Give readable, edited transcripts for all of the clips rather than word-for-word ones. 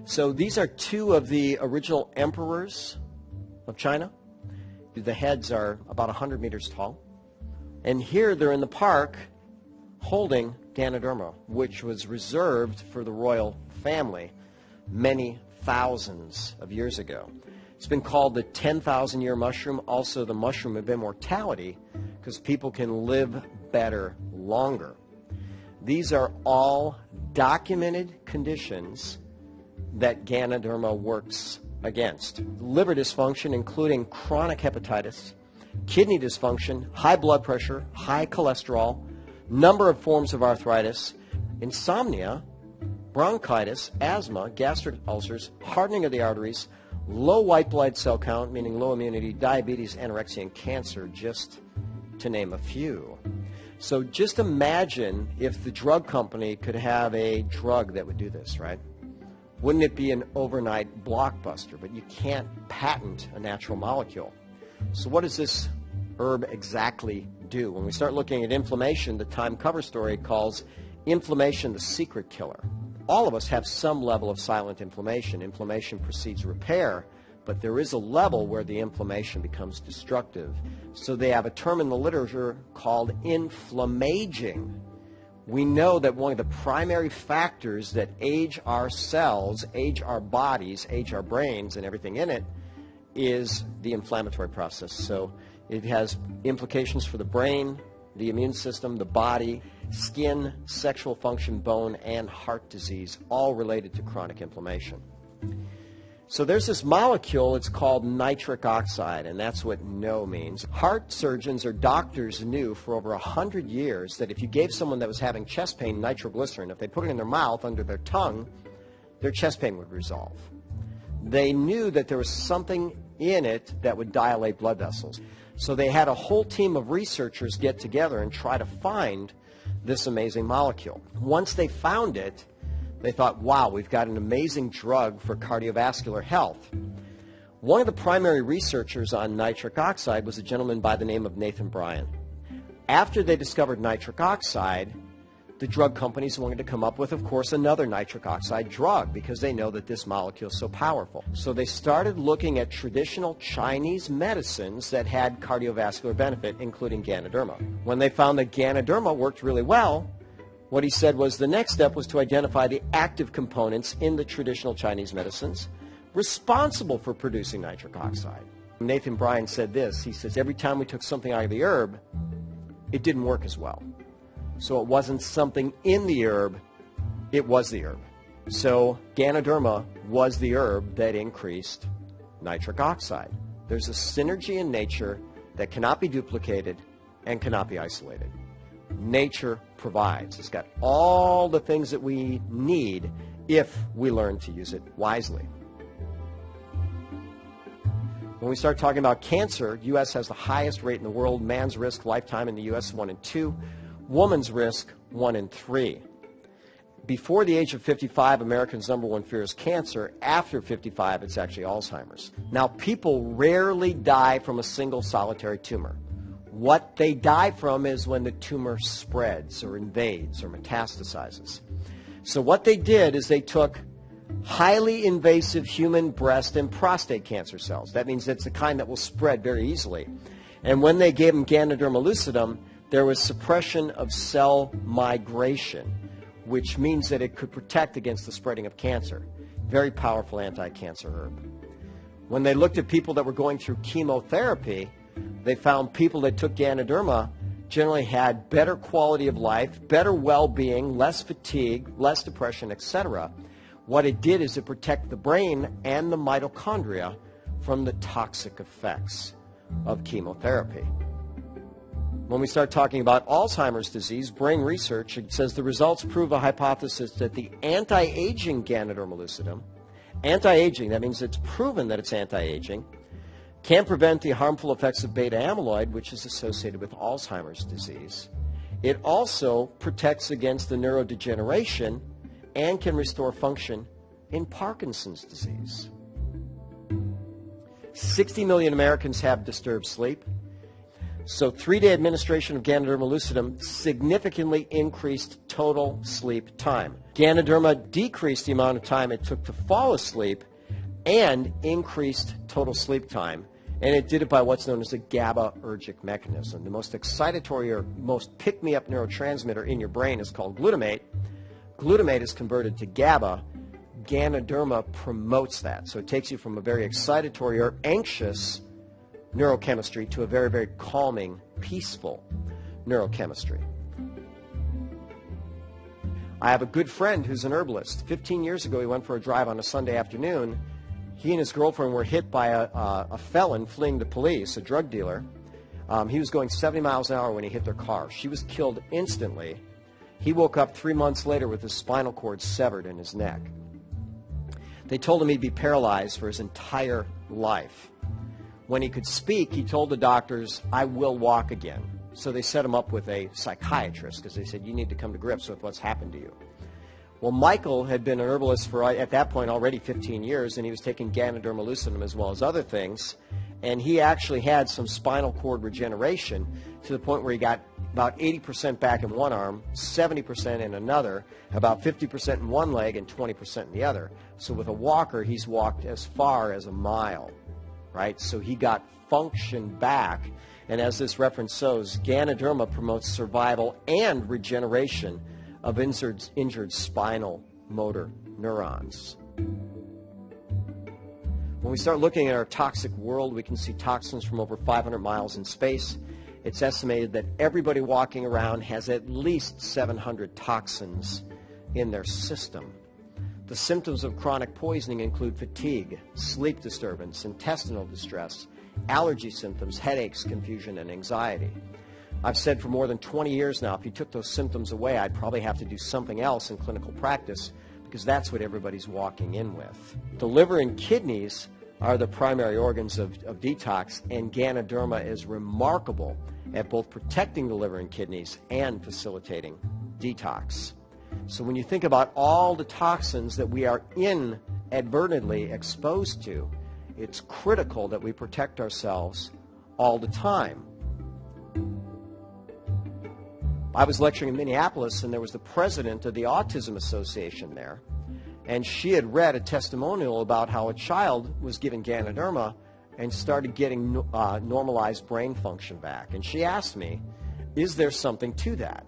So these are two of the original emperors of China. The heads are about 100 meters tall. And here they're in the park holding GANODERMA, which was reserved for the royal family many thousands of years ago. It's been called the 10,000-year mushroom, also the mushroom of immortality, because people can live better longer. These are all documented conditions that GANODERMA works against. Liver dysfunction, including chronic hepatitis, kidney dysfunction, high blood pressure, high cholesterol, number of forms of arthritis, insomnia, bronchitis, asthma, gastric ulcers, hardening of the arteries, low white blood cell count, meaning low immunity, diabetes, anorexia, and cancer, just to name a few. So just imagine if the drug company could have a drug that would do this, right? Wouldn't it be an overnight blockbuster? But you can't patent a natural molecule. So what does this herb exactly do? When we start looking at inflammation, the Time cover story calls inflammation the secret killer. All of us have some level of silent inflammation. Inflammation precedes repair, but there is a level where the inflammation becomes destructive. So they have a term in the literature called inflammaging. We know that one of the primary factors that age our cells, age our bodies, age our brains and everything in it is the inflammatory process. So it has implications for the brain, the immune system, the body, skin, sexual function, bone, and heart disease, all related to chronic inflammation. So there's this molecule, it's called nitric oxide, and that's what NO means. Heart surgeons or doctors knew for over 100 years that if you gave someone that was having chest pain nitroglycerin, if they put it in their mouth under their tongue, their chest pain would resolve. They knew that there was something in it that would dilate blood vessels. So they had a whole team of researchers get together and try to find this amazing molecule. Once they found it, they thought, wow, we've got an amazing drug for cardiovascular health. One of the primary researchers on nitric oxide was a gentleman by the name of Nathan Bryan. After they discovered nitric oxide, the drug companies wanted to come up with, of course, another nitric oxide drug because they know that this molecule is so powerful. So they started looking at traditional Chinese medicines that had cardiovascular benefit, including GANODERMA. When they found that GANODERMA worked really well, what he said was the next step was to identify the active components in the traditional Chinese medicines responsible for producing nitric oxide. Nathan Bryan said this, he says, every time we took something out of the herb, it didn't work as well. So it wasn't something in the herb, it was the herb. So GANODERMA was the herb that increased nitric oxide. There's a synergy in nature that cannot be duplicated and cannot be isolated. Nature provides. It's got all the things that we need if we learn to use it wisely. When we start talking about cancer, the U.S. has the highest rate in the world. Man's risk lifetime in the U.S. 1 in 2. Woman's risk 1 in 3. Before the age of 55, Americans' number one fear is cancer. After 55, it's actually Alzheimer's. Now, people rarely die from a single solitary tumor. What they die from is when the tumor spreads or invades or metastasizes. So what they did is they took highly invasive human breast and prostate cancer cells. That means it's the kind that will spread very easily. And when they gave them GANODERMA lucidum, there was suppression of cell migration, which means that it could protect against the spreading of cancer. Very powerful anti-cancer herb. When they looked at people that were going through chemotherapy, they found people that took GANODERMA generally had better quality of life, better well-being, less fatigue, less depression, etc. What it did is it protected the brain and the mitochondria from the toxic effects of chemotherapy. When we start talking about Alzheimer's disease, brain research, it says the results prove a hypothesis that the anti-aging GANODERMA lucidum, anti-aging, that means it's proven that it's anti-aging, can prevent the harmful effects of beta amyloid, which is associated with Alzheimer's disease. It also protects against the neurodegeneration and can restore function in Parkinson's disease. 60 million Americans have disturbed sleep. So 3-day administration of Ganoderma lucidum significantly increased total sleep time. Ganoderma decreased the amount of time it took to fall asleep and increased total sleep time. And it did it by what's known as a GABAergic mechanism. The most excitatory or most pick-me-up neurotransmitter in your brain is called glutamate. Glutamate is converted to GABA. Ganoderma promotes that. So it takes you from a very excitatory or anxious neurochemistry to a very, very calming, peaceful neurochemistry. I have a good friend who's an herbalist. 15 years ago, he went for a drive on a Sunday afternoon. He and his girlfriend were hit by a felon fleeing the police, a drug dealer. He was going 70 miles an hour when he hit their car. She was killed instantly. He woke up 3 months later with his spinal cord severed in his neck. They told him he'd be paralyzed for his entire life. When he could speak, he told the doctors, "I will walk again." So they set him up with a psychiatrist because they said, "You need to come to grips with what's happened to you." Well, Michael had been an herbalist for, at that point, already 15 years, and he was taking Ganoderma lucidum as well as other things. And he actually had some spinal cord regeneration to the point where he got about 80% back in one arm, 70% in another, about 50% in one leg, and 20% in the other. So with a walker, he's walked as far as a mile, right? So he got function back. And as this reference shows, Ganoderma promotes survival and regeneration of injured spinal motor neurons. When we start looking at our toxic world, we can see toxins from over 500 miles in space. It's estimated that everybody walking around has at least 700 toxins in their system. The symptoms of chronic poisoning include fatigue, sleep disturbance, intestinal distress, allergy symptoms, headaches, confusion, and anxiety. I've said for more than 20 years now, if you took those symptoms away, I'd probably have to do something else in clinical practice because that's what everybody's walking in with. The liver and kidneys are the primary organs of detox, and Ganoderma is remarkable at both protecting the liver and kidneys and facilitating detox. So when you think about all the toxins that we are inadvertently exposed to, it's critical that we protect ourselves all the time. I was lecturing in Minneapolis, and there was the president of the Autism Association there, and she had read a testimonial about how a child was given Ganoderma and started getting normalized brain function back. And she asked me, is there something to that?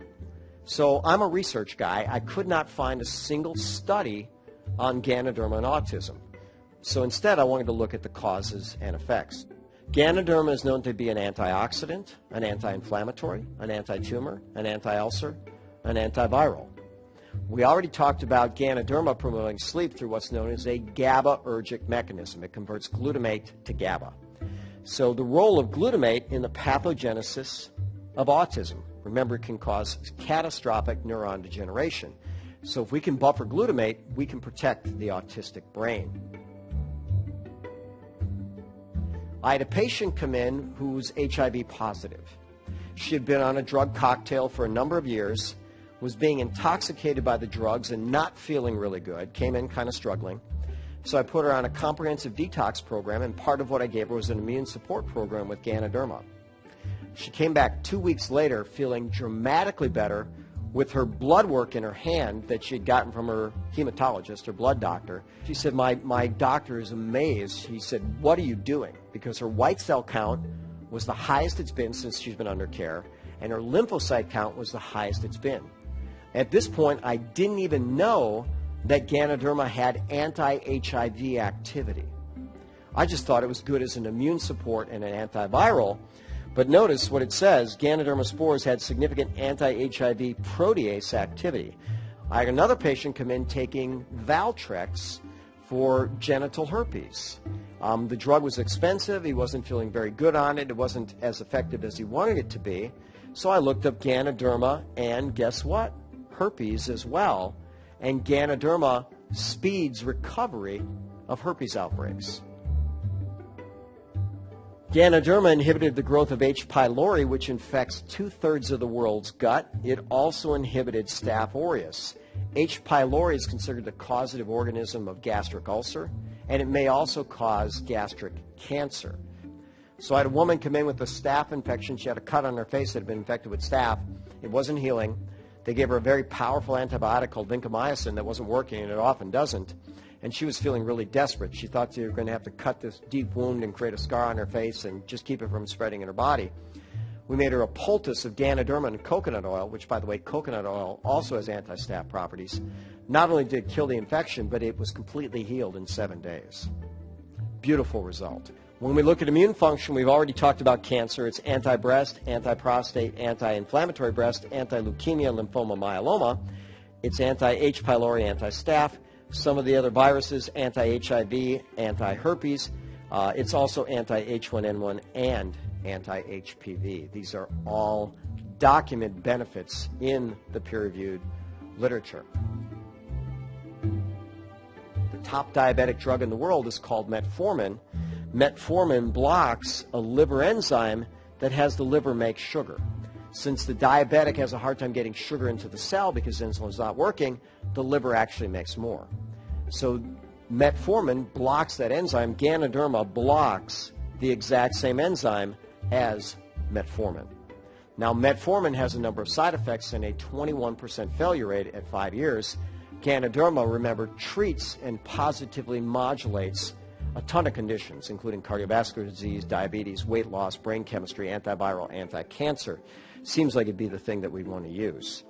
So I'm a research guy. I could not find a single study on Ganoderma and autism. So instead, I wanted to look at the causes and effects. Ganoderma is known to be an antioxidant, an anti-inflammatory, an anti-tumor, an anti-ulcer, an antiviral. We already talked about Ganoderma promoting sleep through what's known as a GABAergic mechanism. It converts glutamate to GABA. So the role of glutamate in the pathogenesis of autism. Remember, it can cause catastrophic neuron degeneration. So if we can buffer glutamate, we can protect the autistic brain. I had a patient come in who's HIV positive. She had been on a drug cocktail for a number of years, was being intoxicated by the drugs and not feeling really good, came in kind of struggling. So I put her on a comprehensive detox program, and part of what I gave her was an immune support program with Ganoderma. She came back 2 weeks later feeling dramatically better with her blood work in her hand that she had gotten from her hematologist, her blood doctor. She said, my doctor is amazed. He said, what are you doing? Because her white cell count was the highest it's been since she's been under care, and her lymphocyte count was the highest it's been. At this point, I didn't even know that Ganoderma had anti-HIV activity. I just thought it was good as an immune support and an antiviral. But notice what it says, Ganoderma spores had significant anti-HIV protease activity. I had another patient come in taking Valtrex for genital herpes. The drug was expensive. He wasn't feeling very good on it. It wasn't as effective as he wanted it to be. So I looked up Ganoderma, and guess what? Herpes as well. And Ganoderma speeds recovery of herpes outbreaks. Ganoderma inhibited the growth of H. pylori, which infects 2/3 of the world's gut. It also inhibited Staph aureus. H. pylori is considered the causative organism of gastric ulcer, and it may also cause gastric cancer. So I had a woman come in with a staph infection. She had a cut on her face that had been infected with staph. It wasn't healing. They gave her a very powerful antibiotic called vancomycin that wasn't working, and it often doesn't. And she was feeling really desperate. She thought they were going to have to cut this deep wound and create a scar on her face and just keep it from spreading in her body. We made her a poultice of GANODERMA and coconut oil, which, by the way, coconut oil also has anti-staph properties. Not only did it kill the infection, but it was completely healed in 7 days. Beautiful result. When we look at immune function, we've already talked about cancer. It's anti-breast, anti-prostate, anti-inflammatory breast, anti-leukemia, lymphoma, myeloma. It's anti-H. pylori, anti-staph. Some of the other viruses, anti-HIV, anti-herpes. It's also anti-H1N1 and anti-HPV. These are all documented benefits in the peer-reviewed literature. The top diabetic drug in the world is called metformin. Metformin blocks a liver enzyme that has the liver make sugar. Since the diabetic has a hard time getting sugar into the cell because insulin's not working, the liver actually makes more. So metformin blocks that enzyme. GANODERMA blocks the exact same enzyme as metformin. Now, metformin has a number of side effects and a 21% failure rate at 5 years. GANODERMA, remember, treats and positively modulates a ton of conditions, including cardiovascular disease, diabetes, weight loss, brain chemistry, antiviral, anti-cancer. Seems like it'd be the thing that we'd want to use.